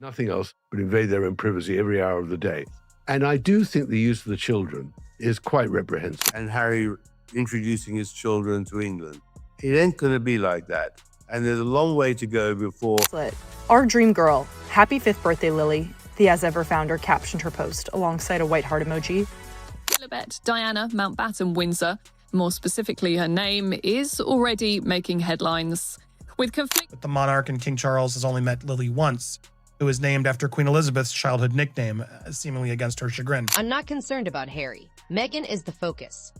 nothing else but invade their own privacy every hour of the day. And I do think the use of the children is quite reprehensible. And Harry introducing his children to England. It ain't going to be like that. And there's a long way to go before... Our dream girl. Happy 5th birthday, Lily. The As Ever founder captioned her post alongside a white heart emoji. Lilibet Diana Mountbatten Windsor, more specifically her name, is already making headlines. With conflict... But the monarch and King Charles has only met Lily once, who is named after Queen Elizabeth's childhood nickname, seemingly against her chagrin. I'm not concerned about Harry. Meghan is the focus.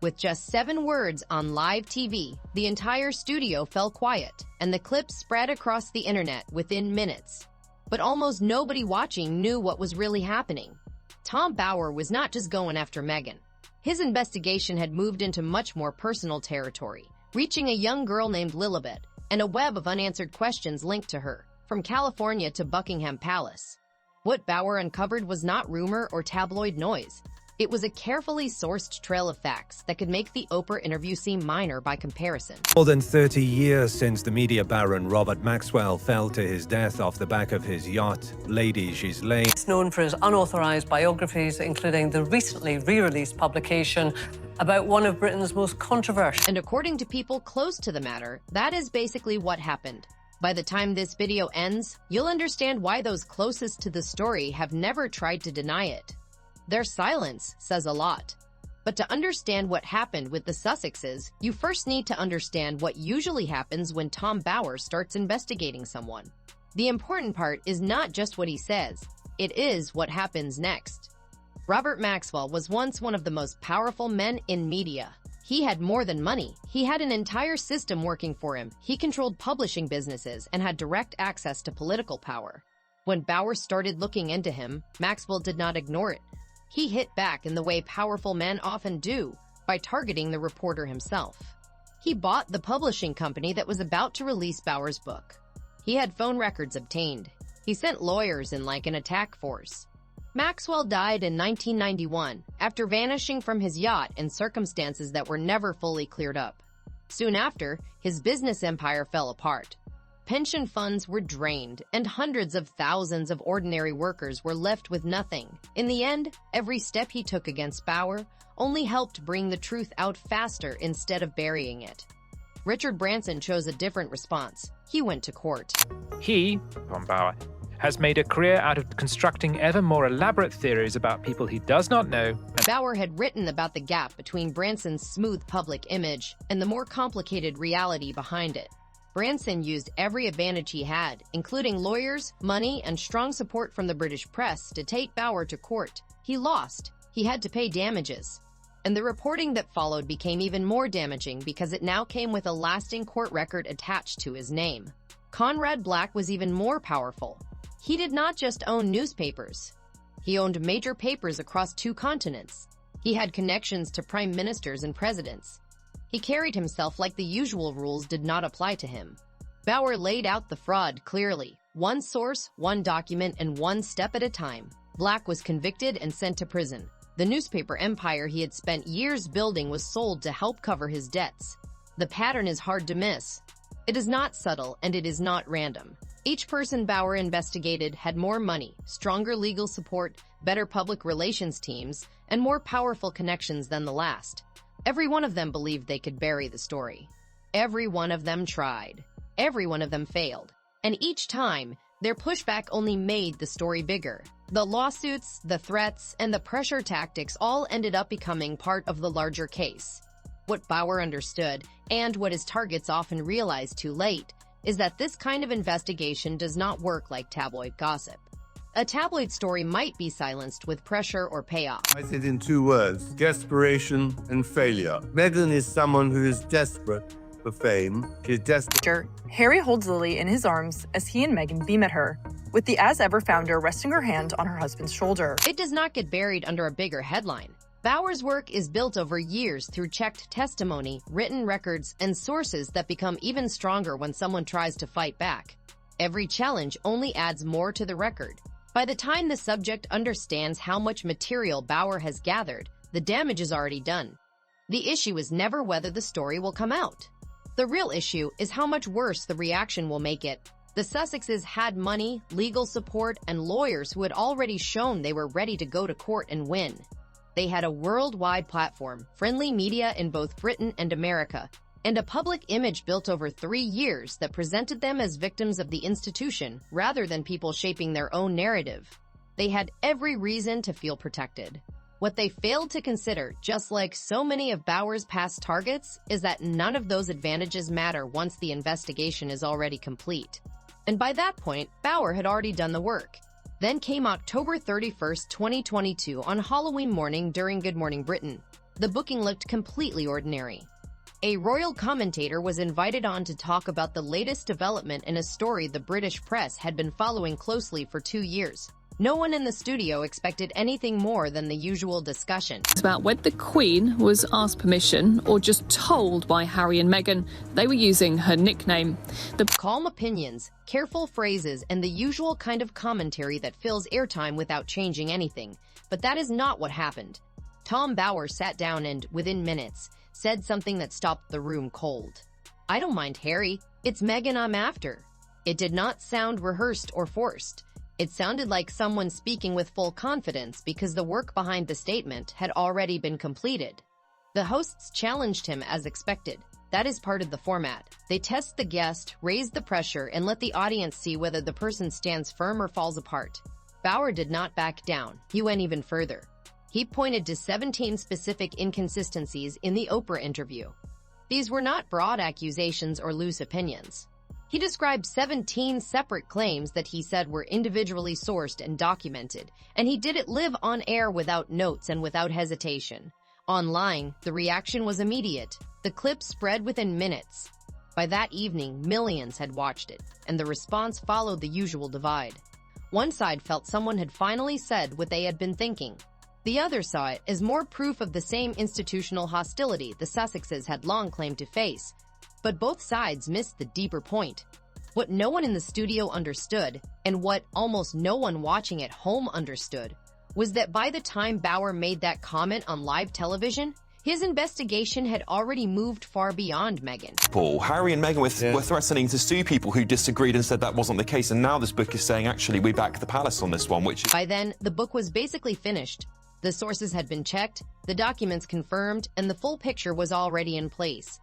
With just 7 words on live TV, the entire studio fell quiet, and the clips spread across the internet within minutes. But almost nobody watching knew what was really happening. Tom Bower was not just going after Meghan. His investigation had moved into much more personal territory, reaching a young girl named Lilibet, and a web of unanswered questions linked to her, from California to Buckingham Palace. What Bower uncovered was not rumor or tabloid noise. It was a carefully sourced trail of facts that could make the Oprah interview seem minor by comparison. More than 30 years since the media baron Robert Maxwell fell to his death off the back of his yacht, Lady Ghislaine. It's known for his unauthorized biographies, including the recently re-released publication about one of Britain's most controversial. And according to people close to the matter, that is basically what happened. By the time this video ends, you'll understand why those closest to the story have never tried to deny it. Their silence says a lot. But to understand what happened with the Sussexes, you first need to understand what usually happens when Tom Bower starts investigating someone. The important part is not just what he says, it is what happens next. Robert Maxwell was once one of the most powerful men in media. He had more than money. He had an entire system working for him. He controlled publishing businesses and had direct access to political power. When Bower started looking into him, Maxwell did not ignore it. He hit back in the way powerful men often do, by targeting the reporter himself. He bought the publishing company that was about to release Bower's book. He had phone records obtained. He sent lawyers in like an attack force. Maxwell died in 1991 after vanishing from his yacht in circumstances that were never fully cleared up. Soon after, his business empire fell apart. Pension funds were drained, and hundreds of thousands of ordinary workers were left with nothing. In the end, every step he took against Bower only helped bring the truth out faster instead of burying it. Richard Branson chose a different response. He went to court. He, Von Bower, has made a career out of constructing ever more elaborate theories about people he does not know. Bower had written about the gap between Branson's smooth public image and the more complicated reality behind it. Branson used every advantage he had, including lawyers, money, and strong support from the British press, to take Bower to court. He lost. He had to pay damages. And the reporting that followed became even more damaging because it now came with a lasting court record attached to his name. Conrad Black was even more powerful. He did not just own newspapers. He owned major papers across 2 continents. He had connections to prime ministers and presidents. He carried himself like the usual rules did not apply to him. Bower laid out the fraud clearly. One source, one document, and one step at a time. Black was convicted and sent to prison. The newspaper empire he had spent years building was sold to help cover his debts. The pattern is hard to miss. It is not subtle, and it is not random. Each person Bower investigated had more money, stronger legal support, better public relations teams, and more powerful connections than the last. Every one of them believed they could bury the story. Every one of them tried. Every one of them failed. And each time, their pushback only made the story bigger. The lawsuits, the threats, and the pressure tactics all ended up becoming part of the larger case. What Bower understood, and what his targets often realized too late, is that this kind of investigation does not work like tabloid gossip. A tabloid story might be silenced with pressure or payoff. I said in 2 words, desperation and failure. Meghan is someone who is desperate for fame. She's desperate. Harry holds Lily in his arms as he and Meghan beam at her, with the As Ever founder resting her hand on her husband's shoulder. It does not get buried under a bigger headline. Bower's work is built over years through checked testimony, written records, and sources that become even stronger when someone tries to fight back. Every challenge only adds more to the record. By the time the subject understands how much material Bower has gathered, the damage is already done. The issue is never whether the story will come out. The real issue is how much worse the reaction will make it. The Sussexes had money, legal support, and lawyers who had already shown they were ready to go to court and win. They had a worldwide platform, friendly media in both Britain and America, and a public image built over 3 years that presented them as victims of the institution rather than people shaping their own narrative. They had every reason to feel protected. What they failed to consider, just like so many of Bauer's past targets, is that none of those advantages matter once the investigation is already complete. And by that point, Bauer had already done the work. Then came October 31st, 2022, on Halloween morning during Good Morning Britain. The booking looked completely ordinary. A royal commentator was invited on to talk about the latest development in a story the British press had been following closely for 2 years. No one in the studio expected anything more than the usual discussion. It's about whether the Queen was asked permission or just told by Harry and Meghan they were using her nickname. The Calm opinions, careful phrases, and the usual kind of commentary that fills airtime without changing anything. But that is not what happened. Tom Bauer sat down and, within minutes, said something that stopped the room cold. "I don't mind Harry. It's Meghan I'm after." It did not sound rehearsed or forced. It sounded like someone speaking with full confidence because the work behind the statement had already been completed. The hosts challenged him as expected. That is part of the format. They test the guest, raise the pressure, and let the audience see whether the person stands firm or falls apart. Bauer did not back down. He went even further. He pointed to 17 specific inconsistencies in the Oprah interview. These were not broad accusations or loose opinions. He described 17 separate claims that he said were individually sourced and documented, and he did it live on air without notes and without hesitation. Online, the reaction was immediate. The clip spread within minutes. By that evening, millions had watched it, and the response followed the usual divide. One side felt someone had finally said what they had been thinking. The other saw it as more proof of the same institutional hostility the Sussexes had long claimed to face. But both sides missed the deeper point. What no one in the studio understood, and what almost no one watching at home understood, was that by the time Bauer made that comment on live television, his investigation had already moved far beyond Meghan. Harry and Meghan were threatening to sue people who disagreed and said that wasn't the case, and now this book is saying, actually, we back the palace on this one, which is... By then, the book was basically finished. The sources had been checked, the documents confirmed, and the full picture was already in place.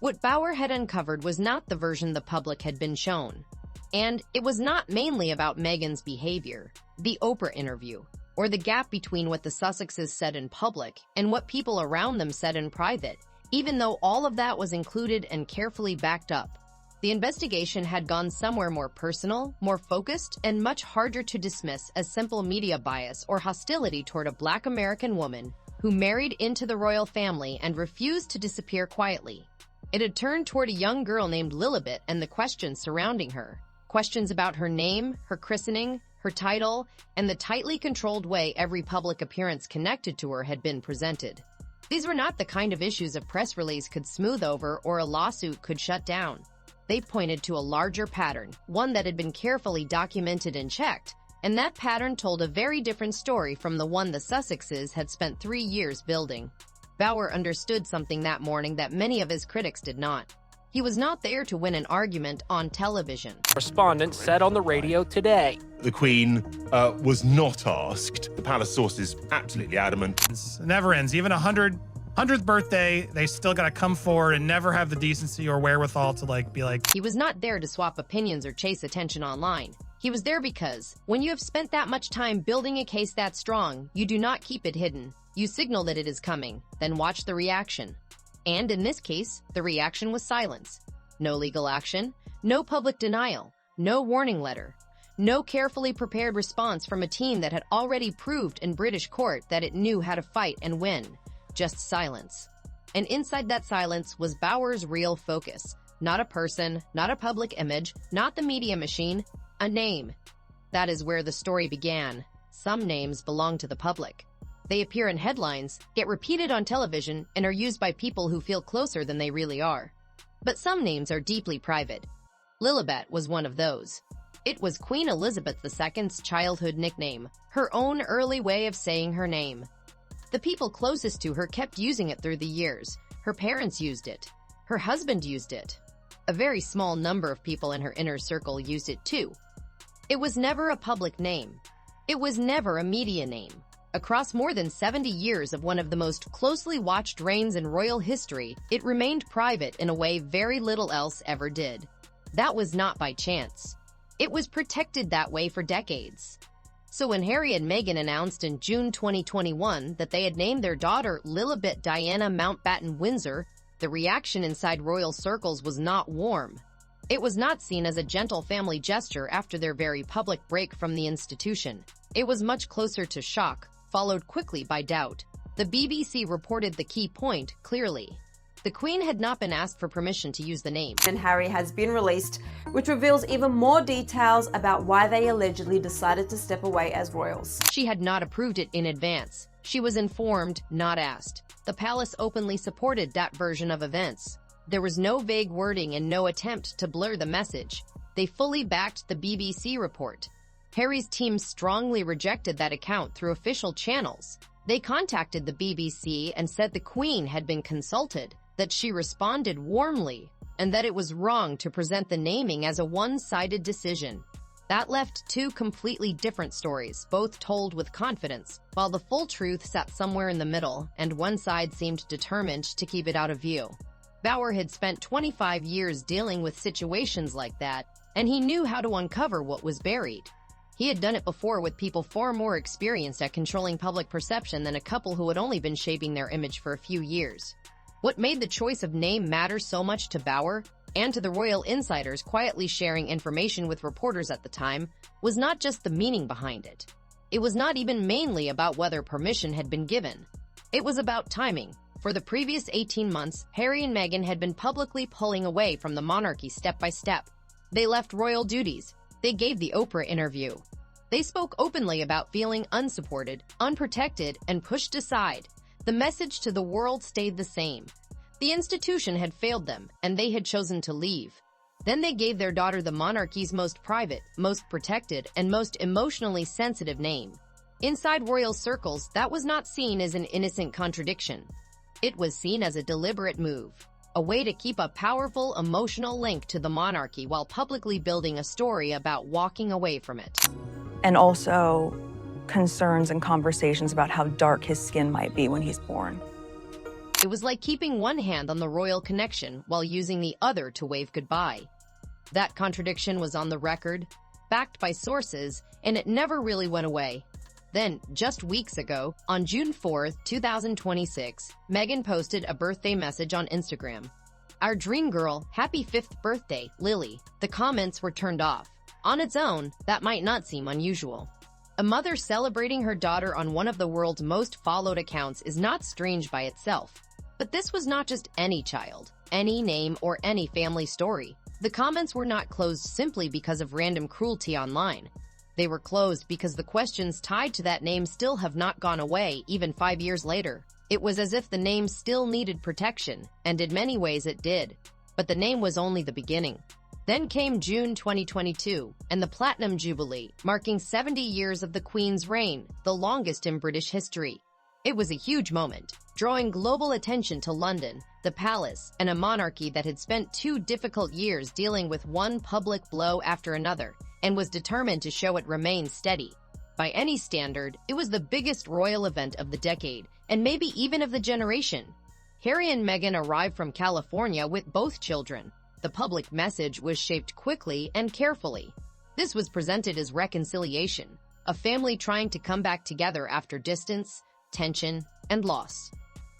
What Bauer had uncovered was not the version the public had been shown. And it was not mainly about Meghan's behavior, the Oprah interview, or the gap between what the Sussexes said in public and what people around them said in private, even though all of that was included and carefully backed up. The investigation had gone somewhere more personal, more focused, and much harder to dismiss as simple media bias or hostility toward a Black American woman who married into the royal family and refused to disappear quietly. It had turned toward a young girl named Lilibet and the questions surrounding her. Questions about her name, her christening, her title, and the tightly controlled way every public appearance connected to her had been presented. These were not the kind of issues a press release could smooth over or a lawsuit could shut down. They pointed to a larger pattern, one that had been carefully documented and checked, and that pattern told a very different story from the one the Sussexes had spent 3 years building. Bauer understood something that morning that many of his critics did not. He was not there to win an argument on television. Respondent said on the radio today. The Queen was not asked. The palace source is absolutely adamant. It never ends. Even 100th birthday, they still got to come forward and never have the decency or wherewithal to be like... He was not there to swap opinions or chase attention online. He was there because when you have spent that much time building a case that strong, you do not keep it hidden. You signal that it is coming, then watch the reaction. And in this case, the reaction was silence. No legal action, no public denial, no warning letter, no carefully prepared response from a team that had already proved in British court that it knew how to fight and win. Just silence. And inside that silence was Bauer's real focus. Not a person, not a public image, not the media machine, a name. That is where the story began. Some names belong to the public. They appear in headlines, get repeated on television, and are used by people who feel closer than they really are. But some names are deeply private. Lilibet was one of those. It was Queen Elizabeth II's childhood nickname, her own early way of saying her name. The people closest to her kept using it through the years. Her parents used it. Her husband used it. A very small number of people in her inner circle used it too. It was never a public name. It was never a media name. Across more than 70 years of one of the most closely watched reigns in royal history, it remained private in a way very little else ever did. That was not by chance. It was protected that way for decades. So when Harry and Meghan announced in June 2021 that they had named their daughter Lilibet Diana Mountbatten Windsor, the reaction inside royal circles was not warm. It was not seen as a gentle family gesture after their very public break from the institution. It was much closer to shock, followed quickly by doubt. The BBC reported the key point clearly. The Queen had not been asked for permission to use the name. And Harry has been released, which reveals even more details about why they allegedly decided to step away as royals. She had not approved it in advance. She was informed, not asked. The palace openly supported that version of events. There was no vague wording and no attempt to blur the message. They fully backed the BBC report. Harry's team strongly rejected that account through official channels. They contacted the BBC and said the Queen had been consulted, that she responded warmly, and that it was wrong to present the naming as a one-sided decision. That left two completely different stories, both told with confidence, while the full truth sat somewhere in the middle, and one side seemed determined to keep it out of view. Bauer had spent 25 years dealing with situations like that, and he knew how to uncover what was buried. He had done it before with people far more experienced at controlling public perception than a couple who had only been shaping their image for a few years. What made the choice of name matter so much to Bauer, and to the royal insiders quietly sharing information with reporters at the time, was not just the meaning behind it. It was not even mainly about whether permission had been given. It was about timing. For the previous 18 months, Harry and Meghan had been publicly pulling away from the monarchy step by step. They left royal duties. They gave the Oprah interview. They spoke openly about feeling unsupported, unprotected, and pushed aside. The message to the world stayed the same. The institution had failed them, and they had chosen to leave. Then they gave their daughter the monarchy's most private, most protected, and most emotionally sensitive name. Inside royal circles, that was not seen as an innocent contradiction. It was seen as a deliberate move, a way to keep a powerful emotional link to the monarchy while publicly building a story about walking away from it. And also concerns and conversations about how dark his skin might be when he's born. It was like keeping one hand on the royal connection while using the other to wave goodbye. That contradiction was on the record, backed by sources, and it never really went away. Then, just weeks ago, on June 4, 2026, Meghan posted a birthday message on Instagram. "Our dream girl, happy 5th birthday, Lily." The comments were turned off. On its own, that might not seem unusual. A mother celebrating her daughter on one of the world's most followed accounts is not strange by itself. But this was not just any child, any name, or any family story. The comments were not closed simply because of random cruelty online. They were closed because the questions tied to that name still have not gone away, even 5 years later. It was as if the name still needed protection, and in many ways it did. But the name was only the beginning. Then came June 2022, and the Platinum Jubilee, marking 70 years of the Queen's reign, the longest in British history. It was a huge moment, drawing global attention to London, the palace, and a monarchy that had spent 2 difficult years dealing with one public blow after another, and was determined to show it remained steady. By any standard, it was the biggest royal event of the decade, and maybe even of the generation. Harry and Meghan arrived from California with both children. The public message was shaped quickly and carefully. This was presented as reconciliation, a family trying to come back together after distance, tension, and loss.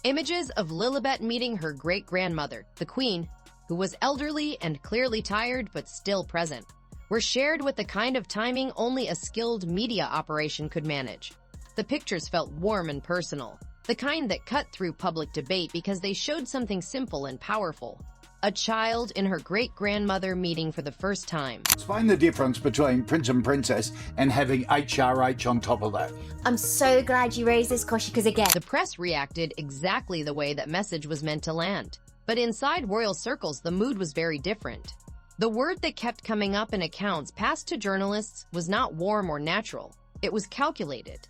Images of Lilibet meeting her great-grandmother, the Queen, who was elderly and clearly tired but still present, were shared with the kind of timing only a skilled media operation could manage. The pictures felt warm and personal, the kind that cut through public debate because they showed something simple and powerful. A child and her great-grandmother meeting for the first time. Explain the difference between Prince and Princess and having HRH on top of that. I'm so glad you raised this, Koshi, because again... The press reacted exactly the way that message was meant to land. But inside royal circles, the mood was very different. The word that kept coming up in accounts passed to journalists was not warm or natural. It was calculated.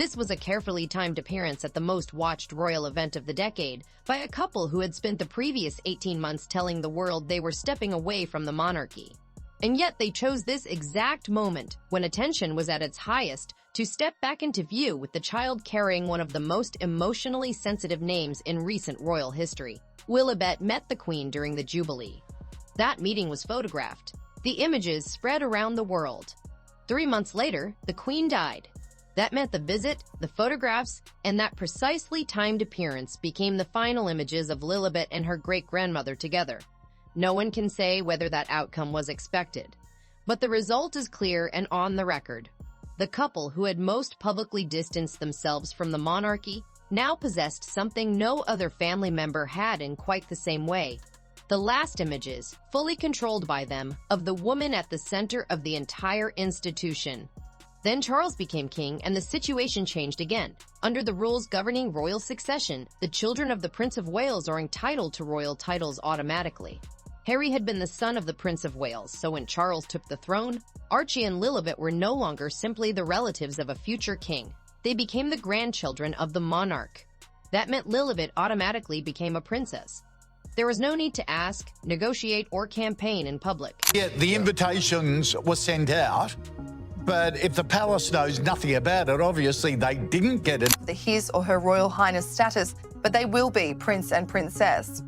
This was a carefully timed appearance at the most watched royal event of the decade by a couple who had spent the previous 18 months telling the world they were stepping away from the monarchy. And yet they chose this exact moment, when attention was at its highest, to step back into view with the child carrying one of the most emotionally sensitive names in recent royal history. Lilibet met the Queen during the Jubilee. That meeting was photographed. The images spread around the world. 3 months later, the Queen died. That meant the visit, the photographs, and that precisely timed appearance became the final images of Lilibet and her great-grandmother together. No one can say whether that outcome was expected. But the result is clear and on the record. The couple who had most publicly distanced themselves from the monarchy now possessed something no other family member had in quite the same way. The last images, fully controlled by them, of the woman at the center of the entire institution. Then Charles became king, and the situation changed again. Under the rules governing royal succession, the children of the Prince of Wales are entitled to royal titles automatically. Harry had been the son of the Prince of Wales, so when Charles took the throne, Archie and Lilibet were no longer simply the relatives of a future king. They became the grandchildren of the monarch. That meant Lilibet automatically became a princess. There was no need to ask, negotiate, or campaign in public. Yeah, the invitations were sent out, but if the palace knows nothing about it, obviously they didn't get it. His or her Royal Highness status, but they will be Prince and Princess.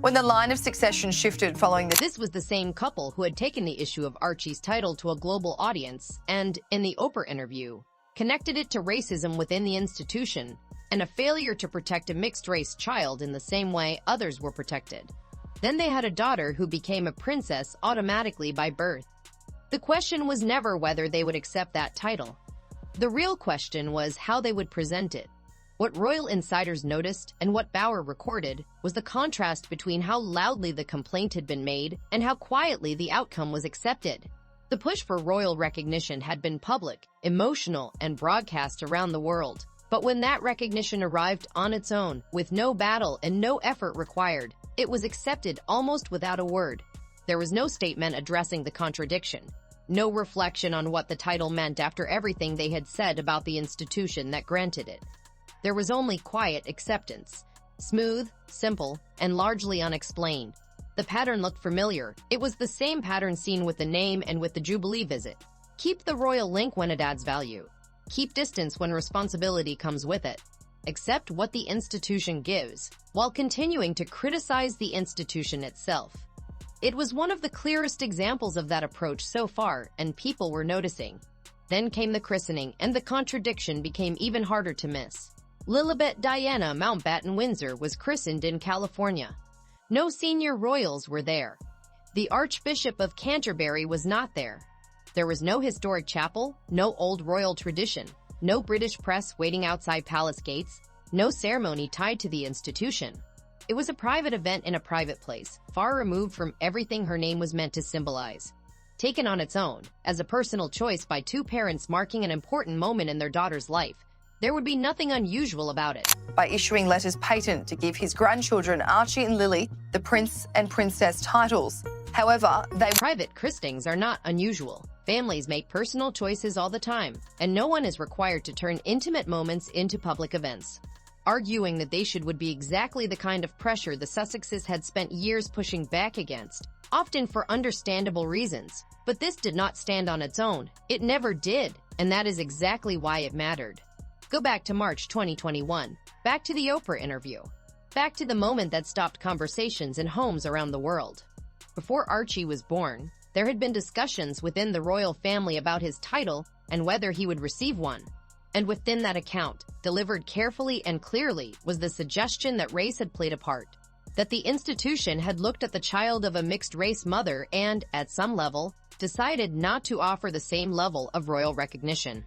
When the line of succession shifted following This was the same couple who had taken the issue of Archie's title to a global audience and, in the Oprah interview, connected it to racism within the institution and a failure to protect a mixed-race child in the same way others were protected. Then they had a daughter who became a princess automatically by birth. The question was never whether they would accept that title. The real question was how they would present it. What royal insiders noticed, and what Bauer recorded, was the contrast between how loudly the complaint had been made and how quietly the outcome was accepted. The push for royal recognition had been public, emotional, and broadcast around the world. But when that recognition arrived on its own, with no battle and no effort required, it was accepted almost without a word. There was no statement addressing the contradiction. No reflection on what the title meant after everything they had said about the institution that granted it. There was only quiet acceptance. Smooth, simple, and largely unexplained. The pattern looked familiar. It was the same pattern seen with the name and with the Jubilee visit. Keep the royal link when it adds value. Keep distance when responsibility comes with it. Accept what the institution gives, while continuing to criticize the institution itself. It was one of the clearest examples of that approach so far, and people were noticing. Then came the christening, and the contradiction became even harder to miss. Lilibet Diana Mountbatten Windsor was christened in California. No senior royals were there. The Archbishop of Canterbury was not there. There was no historic chapel, no old royal tradition, no British press waiting outside palace gates, no ceremony tied to the institution. It was a private event in a private place, far removed from everything her name was meant to symbolize. Taken on its own, as a personal choice by two parents marking an important moment in their daughter's life, there would be nothing unusual about it. by issuing letters patent to give his grandchildren Archie and Lily the Prince and Princess titles. However, Private christenings are not unusual. Families make personal choices all the time, and no one is required to turn intimate moments into public events. Arguing that they would be exactly the kind of pressure the Sussexes had spent years pushing back against, often for understandable reasons. But this did not stand on its own. It never did, and that is exactly why it mattered. Go back to March 2021, back to the Oprah interview, back to the moment that stopped conversations in homes around the world. Before Archie was born, there had been discussions within the royal family about his title and whether he would receive one. And within that account, delivered carefully and clearly, was the suggestion that race had played a part, that the institution had looked at the child of a mixed-race mother and, at some level, decided not to offer the same level of royal recognition.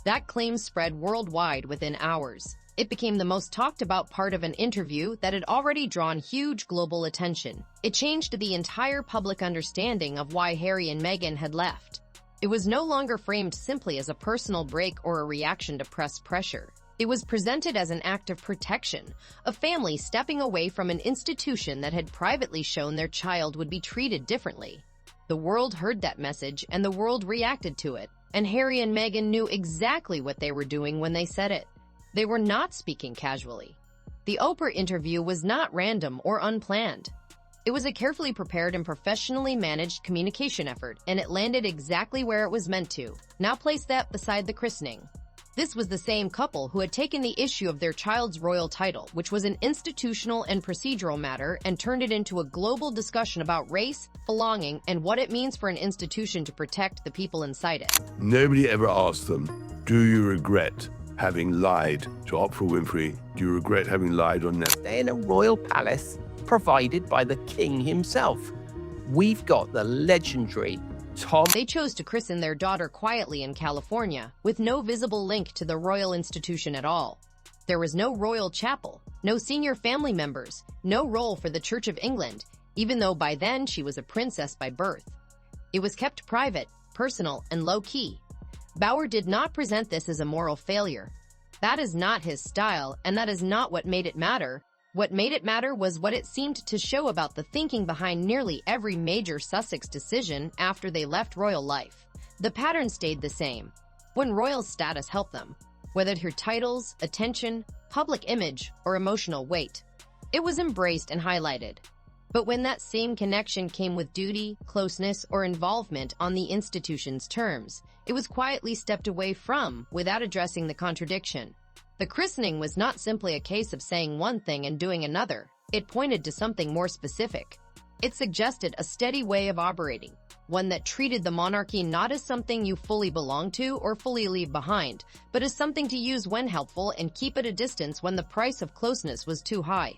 That claim spread worldwide within hours. It became the most talked-about part of an interview that had already drawn huge global attention. It changed the entire public understanding of why Harry and Meghan had left. It was no longer framed simply as a personal break or a reaction to press pressure. It was presented as an act of protection, a family stepping away from an institution that had privately shown their child would be treated differently. The world heard that message, and the world reacted to it. and Harry and Meghan knew exactly what they were doing when they said it. They were not speaking casually. The Oprah interview was not random or unplanned. It was a carefully prepared and professionally managed communication effort, and it landed exactly where it was meant to. Now place that beside the christening. This was the same couple who had taken the issue of their child's royal title, which was an institutional and procedural matter, and turned it into a global discussion about race, belonging, and what it means for an institution to protect the people inside it. Nobody ever asked them, do you regret having lied to Oprah Winfrey? Do you regret having lied on Netflix? Stay in a royal palace provided by the king himself. We've got the legendary Tom. They chose to christen their daughter quietly in California, with no visible link to the royal institution at all. There was no royal chapel, no senior family members, no role for the Church of England, even though by then she was a princess by birth. It was kept private, personal, and low-key. Bauer did not present this as a moral failure. That is not his style, and that is not what made it matter. What made it matter was what it seemed to show about the thinking behind nearly every major Sussex decision after they left royal life. The pattern stayed the same. When royal status helped them, whether through titles, attention, public image, or emotional weight, it was embraced and highlighted. But when that same connection came with duty, closeness, or involvement on the institution's terms, it was quietly stepped away from without addressing the contradiction. The christening was not simply a case of saying one thing and doing another. It pointed to something more specific. It suggested a steady way of operating, one that treated the monarchy not as something you fully belong to or fully leave behind, but as something to use when helpful and keep at a distance when the price of closeness was too high.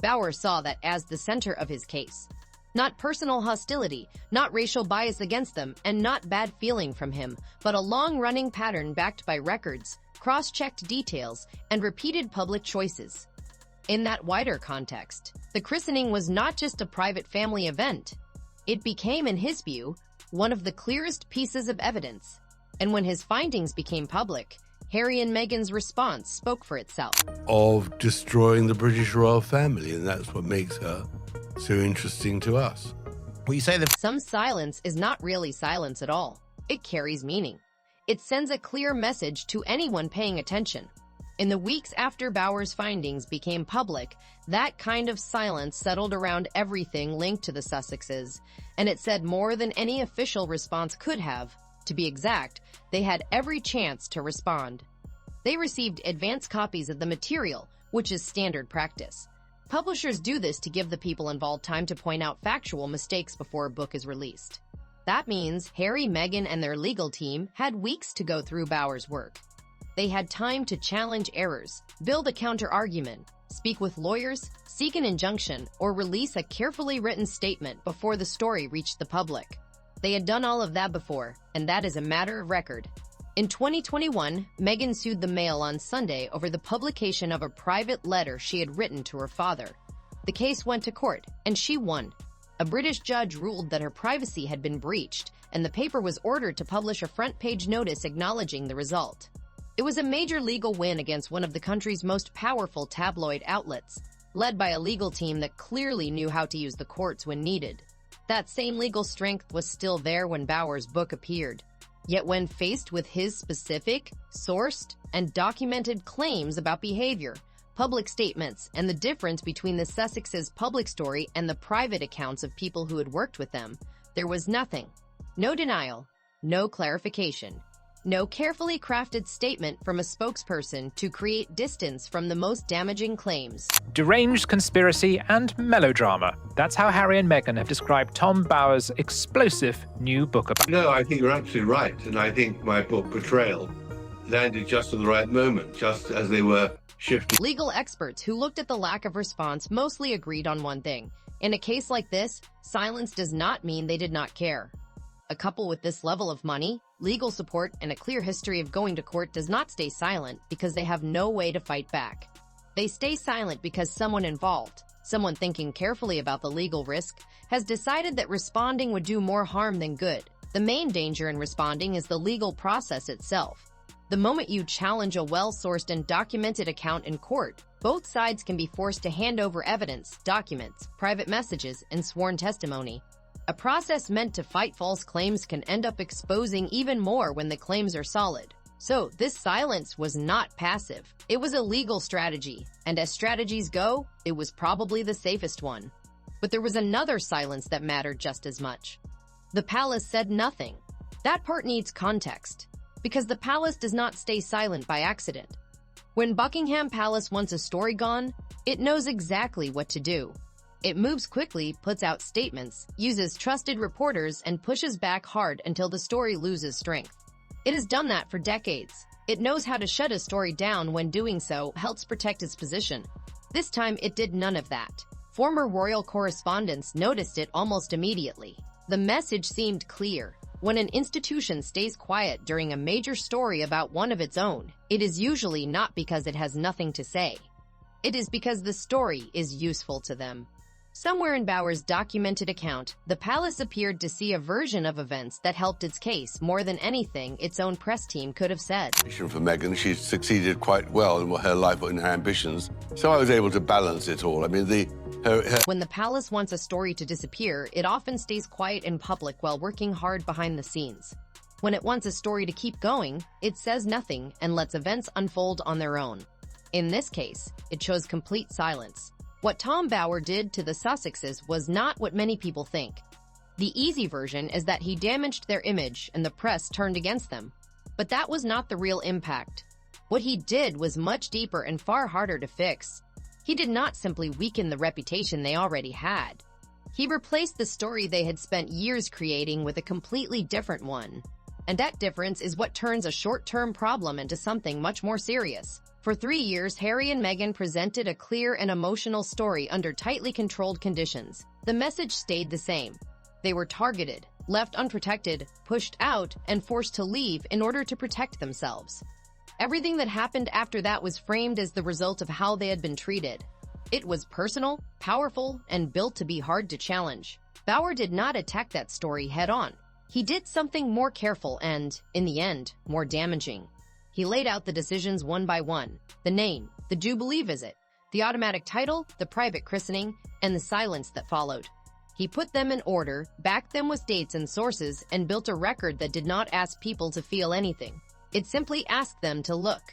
Bauer saw that as the center of his case. Not personal hostility, not racial bias against them, and not bad feeling from him, but a long-running pattern backed by records, cross-checked details, and repeated public choices. In that wider context, the christening was not just a private family event. It became, in his view, one of the clearest pieces of evidence. And when his findings became public, Harry and Meghan's response spoke for itself. Of destroying the British royal family, and that's what makes her so interesting to us. We say that some silence is not really silence at all. It carries meaning. It sends a clear message to anyone paying attention. In the weeks after Bauer's findings became public, that kind of silence settled around everything linked to the Sussexes, and it said more than any official response could have. To be exact, they had every chance to respond. They received advance copies of the material, which is standard practice. Publishers do this to give the people involved time to point out factual mistakes before a book is released. That means Harry, Meghan, and their legal team had weeks to go through Bauer's work. They had time to challenge errors, build a counter-argument, speak with lawyers, seek an injunction, or release a carefully written statement before the story reached the public. They had done all of that before, and that is a matter of record. In 2021, Meghan sued the Mail on Sunday over the publication of a private letter she had written to her father. The case went to court, and she won. A British judge ruled that her privacy had been breached, and the paper was ordered to publish a front-page notice acknowledging the result. It was a major legal win against one of the country's most powerful tabloid outlets, led by a legal team that clearly knew how to use the courts when needed. That same legal strength was still there when Bauer's book appeared. Yet when faced with his specific, sourced, and documented claims about behavior, public statements, and the difference between the Sussexes' public story and the private accounts of people who had worked with them, there was nothing. No denial, no clarification, no carefully crafted statement from a spokesperson to create distance from the most damaging claims. Deranged conspiracy and melodrama. That's how Harry and Meghan have described Tom Bauer's explosive new book about. No, I think you're absolutely right. And I think my book, Betrayal, landed just at the right moment, just as they were shifting. Legal experts who looked at the lack of response mostly agreed on one thing. In a case like this, silence does not mean they did not care. A couple with this level of money, legal support, and a clear history of going to court does not stay silent because they have no way to fight back. They stay silent because someone involved, someone thinking carefully about the legal risk, has decided that responding would do more harm than good. The main danger in responding is the legal process itself. The moment you challenge a well-sourced and documented account in court, both sides can be forced to hand over evidence, documents, private messages, and sworn testimony. A process meant to fight false claims can end up exposing even more when the claims are solid. So this silence was not passive. It was a legal strategy, and as strategies go, it was probably the safest one. But there was another silence that mattered just as much. The palace said nothing. That part needs context, because the palace does not stay silent by accident. When Buckingham Palace wants a story gone, it knows exactly what to do. It moves quickly, puts out statements, uses trusted reporters, and pushes back hard until the story loses strength. It has done that for decades. It knows how to shut a story down when doing so helps protect its position. This time, it did none of that. Former royal correspondents noticed it almost immediately. The message seemed clear. When an institution stays quiet during a major story about one of its own, it is usually not because it has nothing to say. It is because the story is useful to them. Somewhere in Bauer's documented account, the palace appeared to see a version of events that helped its case more than anything its own press team could have said. For Meghan, she succeeded quite well in her life and her ambitions, so I was able to balance it all. I mean, When the palace wants a story to disappear, it often stays quiet in public while working hard behind the scenes. When it wants a story to keep going, it says nothing and lets events unfold on their own. In this case, it chose complete silence. What Tom Bower did to the Sussexes was not what many people think. The easy version is that he damaged their image and the press turned against them. But that was not the real impact. What he did was much deeper and far harder to fix. He did not simply weaken the reputation they already had. He replaced the story they had spent years creating with a completely different one. And that difference is what turns a short-term problem into something much more serious. For 3 years, Harry and Meghan presented a clear and emotional story under tightly controlled conditions. The message stayed the same. They were targeted, left unprotected, pushed out, and forced to leave in order to protect themselves. Everything that happened after that was framed as the result of how they had been treated. It was personal, powerful, and built to be hard to challenge. Bower did not attack that story head-on. He did something more careful and, in the end, more damaging. He laid out the decisions one by one: the name, the Jubilee visit, the automatic title, the private christening, and the silence that followed. He put them in order, backed them with dates and sources, and built a record that did not ask people to feel anything. It simply asked them to look.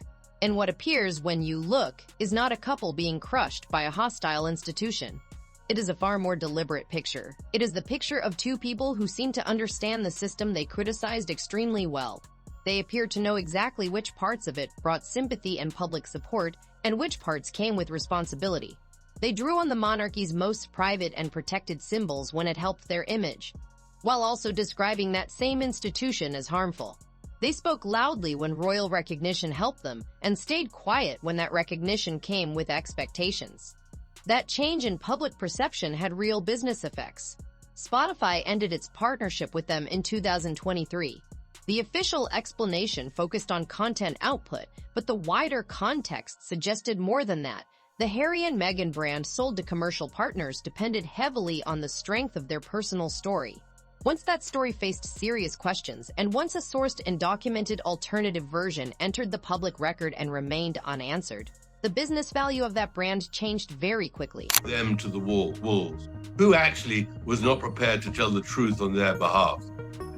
And what appears when you look is not a couple being crushed by a hostile institution. It is a far more deliberate picture. It is the picture of two people who seem to understand the system they criticized extremely well. They appeared to know exactly which parts of it brought sympathy and public support, and which parts came with responsibility. They drew on the monarchy's most private and protected symbols when it helped their image, while also describing that same institution as harmful. They spoke loudly when royal recognition helped them, and stayed quiet when that recognition came with expectations. That change in public perception had real business effects. Spotify ended its partnership with them in 2023. The official explanation focused on content output, but the wider context suggested more than that. The Harry and Meghan brand sold to commercial partners depended heavily on the strength of their personal story. Once that story faced serious questions, and once a sourced and documented alternative version entered the public record and remained unanswered, the business value of that brand changed very quickly. Them to the wolves. Who actually was not prepared to tell the truth on their behalf?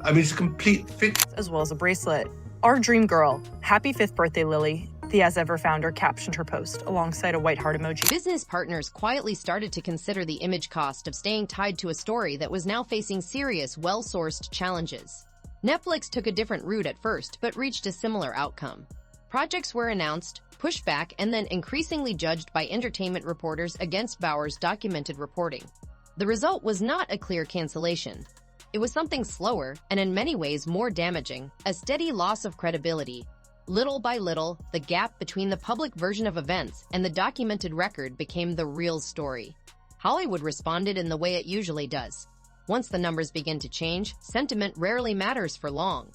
I mean, it's a complete fiction. As well as a bracelet. Our dream girl. Happy 5th birthday, Lily. The As Ever founder captioned her post alongside a white heart emoji. Business partners quietly started to consider the image cost of staying tied to a story that was now facing serious, well-sourced challenges. Netflix took a different route at first, but reached a similar outcome. Projects were announced, pushed back, and then increasingly judged by entertainment reporters against Bower's documented reporting. The result was not a clear cancellation. It was something slower, and in many ways more damaging, a steady loss of credibility. Little by little, the gap between the public version of events and the documented record became the real story. Hollywood responded in the way it usually does. Once the numbers begin to change, sentiment rarely matters for long.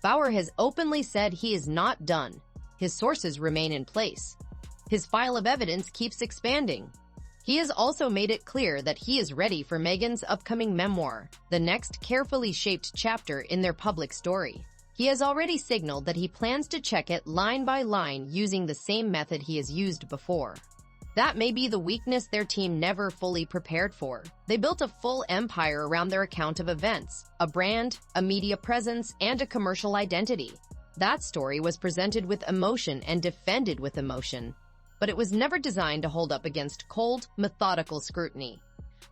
Bower has openly said he is not done. His sources remain in place. His file of evidence keeps expanding. He has also made it clear that he is ready for Meghan's upcoming memoir, the next carefully shaped chapter in their public story. He has already signaled that he plans to check it line by line using the same method he has used before. That may be the weakness their team never fully prepared for. They built a full empire around their account of events, a brand, a media presence, and a commercial identity. That story was presented with emotion and defended with emotion, but it was never designed to hold up against cold, methodical scrutiny.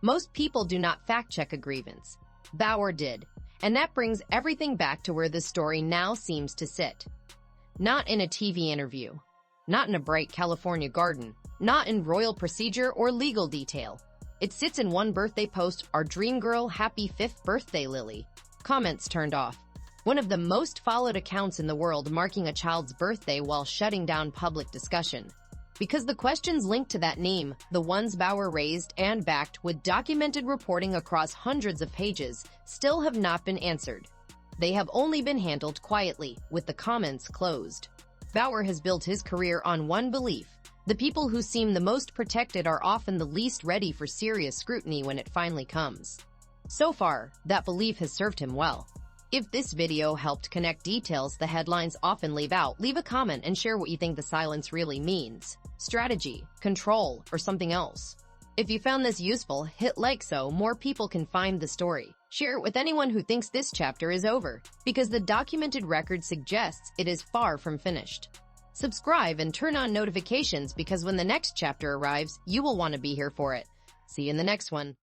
Most people do not fact-check a grievance. Bauer did, and that brings everything back to where this story now seems to sit. Not in a TV interview, not in a bright California garden, not in royal procedure or legal detail. It sits in one birthday post, "Our dream girl, happy 5th birthday, Lily." Comments turned off. One of the most followed accounts in the world marking a child's birthday while shutting down public discussion. Because the questions linked to that name, the ones Bauer raised and backed with documented reporting across hundreds of pages, still have not been answered. They have only been handled quietly, with the comments closed. Bauer has built his career on one belief: the people who seem the most protected are often the least ready for serious scrutiny when it finally comes. So far, that belief has served him well. If this video helped connect details the headlines often leave out, leave a comment and share what you think the silence really means. Strategy, control, or something else. If you found this useful, hit like so more people can find the story. Share it with anyone who thinks this chapter is over, because the documented record suggests it is far from finished. Subscribe and turn on notifications because when the next chapter arrives, you will want to be here for it. See you in the next one.